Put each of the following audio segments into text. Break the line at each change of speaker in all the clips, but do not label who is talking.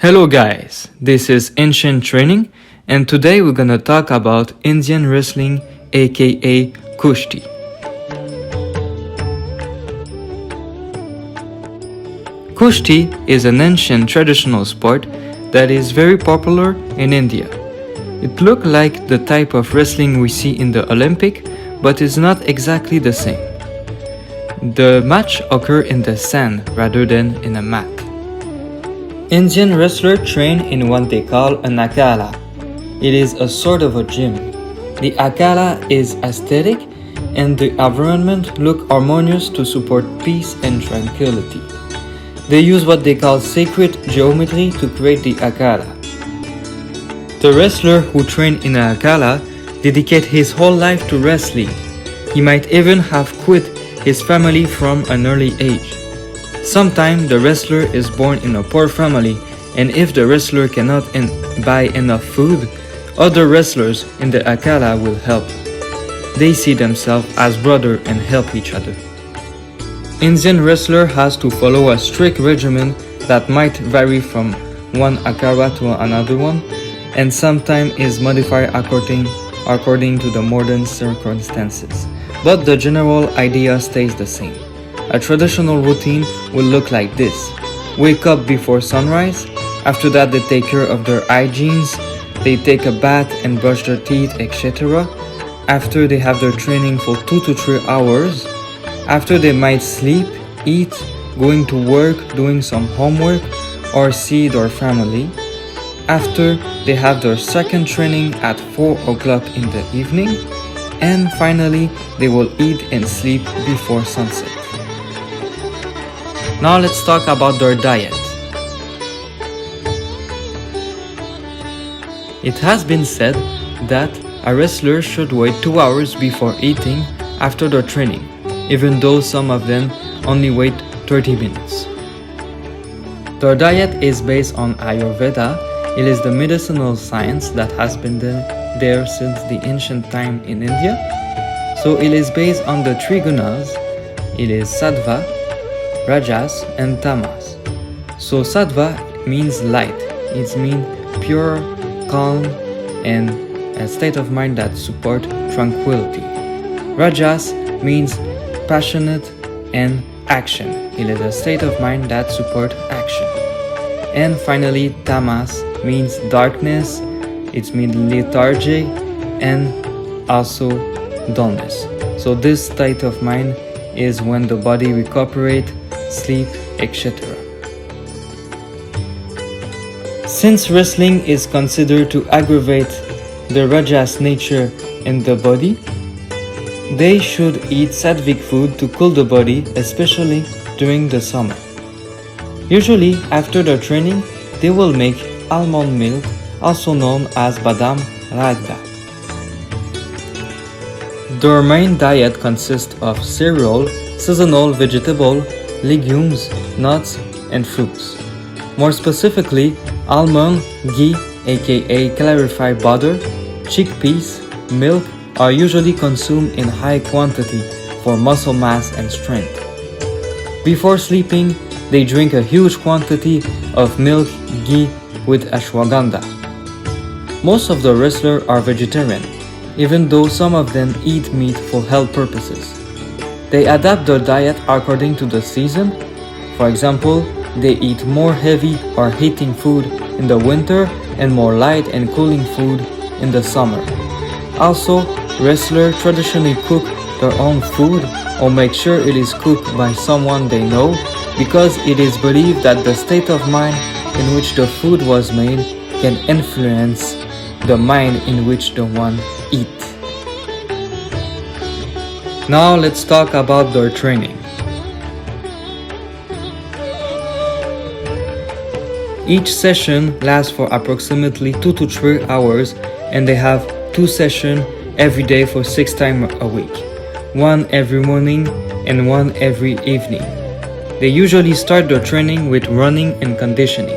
Hello guys, this is Ancient Training and today we're gonna talk about Indian wrestling aka Kushti. Kushti is an ancient traditional sport that is very popular in India. It looks like the type of wrestling we see in the Olympic, but is not exactly the same. The match occurs in the sand rather than in a mat. Indian wrestlers train in what they call an akala. It is a sort of a gym. The akala is aesthetic and the environment look harmonious to support peace and tranquility. They use what they call sacred geometry to create the akala. The wrestler who train in an akala dedicate his whole life to wrestling. He might even have quit his family from an early age. Sometimes the wrestler is born in a poor family, and if the wrestler cannot buy enough food, other wrestlers in the akala will help. They see themselves as brothers and help each other. Indian wrestler has to follow a strict regimen that might vary from one akara to another one, and sometimes is modified according to the modern circumstances. But the general idea stays the same. A traditional routine will look like this. Wake up before sunrise. After that they take care of their hygiene. They take a bath and brush their teeth, etc. After they have their training for 2 to 3 hours. After they might sleep, eat, going to work, doing some homework, or see their family. After they have their second training at 4 o'clock in the evening. And finally they will eat and sleep before sunset. Now let's talk about their diet. It has been said that a wrestler should wait 2 hours before eating after their training, even though some of them only wait 30 minutes. Their diet is based on Ayurveda. It is the medicinal science that has been there since the ancient time in India. So it is based on the three gunas. It is sattva, rajas and tamas. So sattva means light. It means pure, calm and a state of mind that support tranquility. Rajas means passionate and action. It is a state of mind that support action. And finally tamas means darkness. It means lethargy and also dullness. So this state of mind is when the body recuperates, sleep, etc. Since wrestling is considered to aggravate the rajas nature in the body, they should eat sattvic food to cool the body, especially during the summer. Usually after their training, they will make almond milk, also known as badam ragda. Their main diet consists of cereal, seasonal vegetable, legumes, nuts, and fruits. More specifically, almond, ghee aka clarified butter, chickpeas, milk are usually consumed in high quantity for muscle mass and strength. Before sleeping, they drink a huge quantity of milk, ghee with ashwagandha. Most of the wrestlers are vegetarian, even though some of them eat meat for health purposes. They adapt their diet according to the season. For example, they eat more heavy or heating food in the winter and more light and cooling food in the summer. Also, wrestlers traditionally cook their own food or make sure it is cooked by someone they know because it is believed that the state of mind in which the food was made can influence the mind in which the one eat. Now let's talk about their training. Each session lasts for approximately 2 to 3 hours and they have 2 sessions every day for 6 times a week. 1 every morning and 1 every evening. They usually start their training with running and conditioning.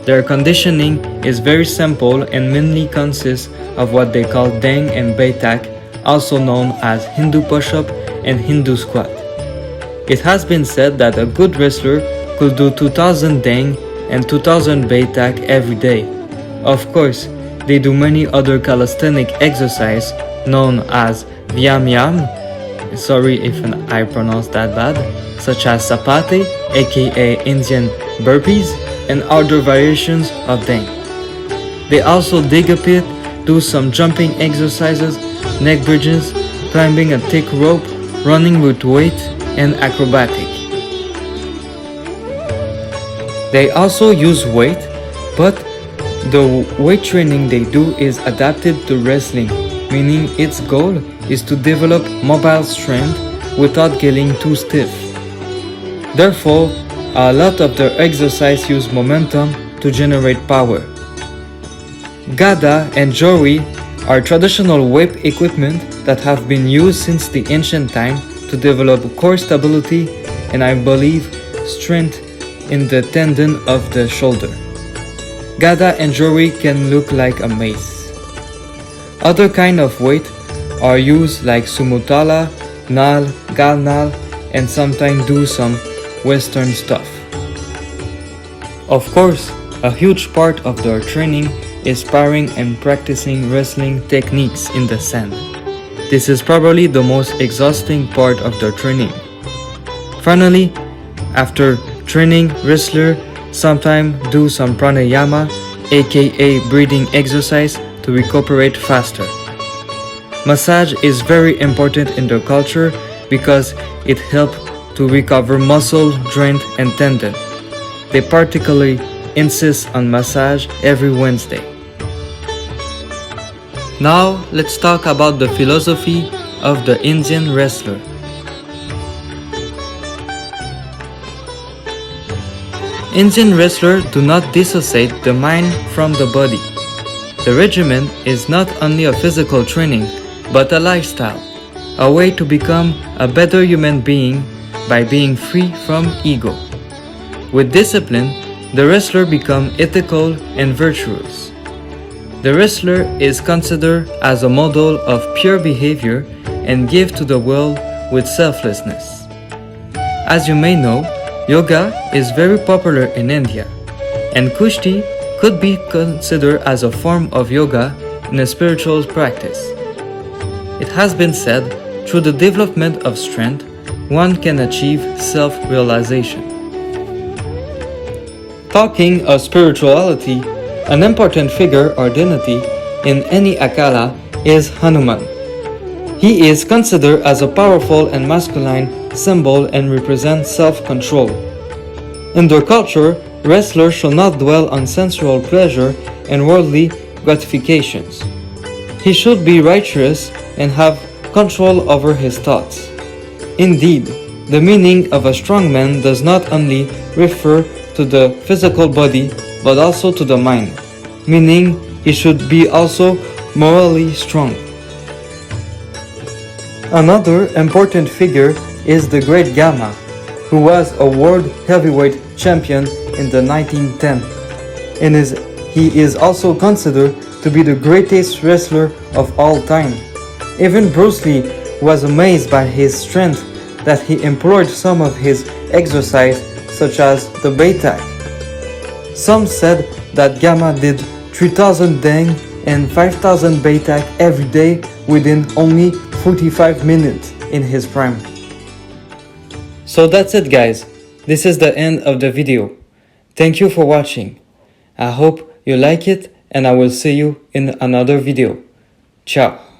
Their conditioning is very simple and mainly consists of what they call dang and baitak, also known as Hindu push-up and Hindu squat. It has been said that a good wrestler could do 2000 dang and 2000 Baitak every day. Of course, they do many other calisthenic exercises known as Vyam Yam, sorry if I pronounced that bad, such as Sapate, aka Indian burpees, and other variations of them. They also dig a pit, do some jumping exercises, neck bridges, climbing a thick rope, running with weight, and acrobatic. They also use weight, but the weight training they do is adapted to wrestling, meaning its goal is to develop mobile strength without getting too stiff. Therefore, a lot of their exercise use momentum to generate power. Gada and Jori are traditional whip equipment that have been used since the ancient time to develop core stability and, I believe, strength in the tendon of the shoulder. Gada and Jori can look like a mace. Other kind of weight are used like Sumutala, Nal, Galnal, and sometimes do some Western stuff. Of course, a huge part of their training is sparring and practicing wrestling techniques in the sand. This is probably the most exhausting part of their training. Finally, after training, wrestlers sometimes do some pranayama, aka breathing exercise, to recuperate faster. Massage is very important in their culture because it helps to recover muscle, joint, and tendon. They particularly insist on massage every Wednesday. Now let's talk about the philosophy of the Indian wrestler. Indian wrestlers do not dissociate the mind from the body. The regimen is not only a physical training, but a lifestyle, a way to become a better human being by being free from ego. With discipline, the wrestler becomes ethical and virtuous. The wrestler is considered as a model of pure behavior and give to the world with selflessness. As you may know, yoga is very popular in India, and Kushti could be considered as a form of yoga in a spiritual practice. It has been said, through the development of strength, one can achieve self-realization. Talking of spirituality, an important figure or divinity in any akala is Hanuman. He is considered as a powerful and masculine symbol and represents self-control. In their culture, wrestlers shall not dwell on sensual pleasure and worldly gratifications. He should be righteous and have control over his thoughts. Indeed, the meaning of a strong man does not only refer to the physical body but also to the mind, meaning he should be also morally strong. Another important figure is the great Gama, who was a world heavyweight champion in the 1910, and he is also considered to be the greatest wrestler of all time. Even Bruce Lee was amazed by his strength that he employed some of his exercise such as the Baitak. Some said that Gama did 3000 Deng and 5000 Baitak every day within only 45 minutes in his prime. So that's it, guys. This is the end of the video. Thank you for watching. I hope you like it and I will see you in another video. Ciao.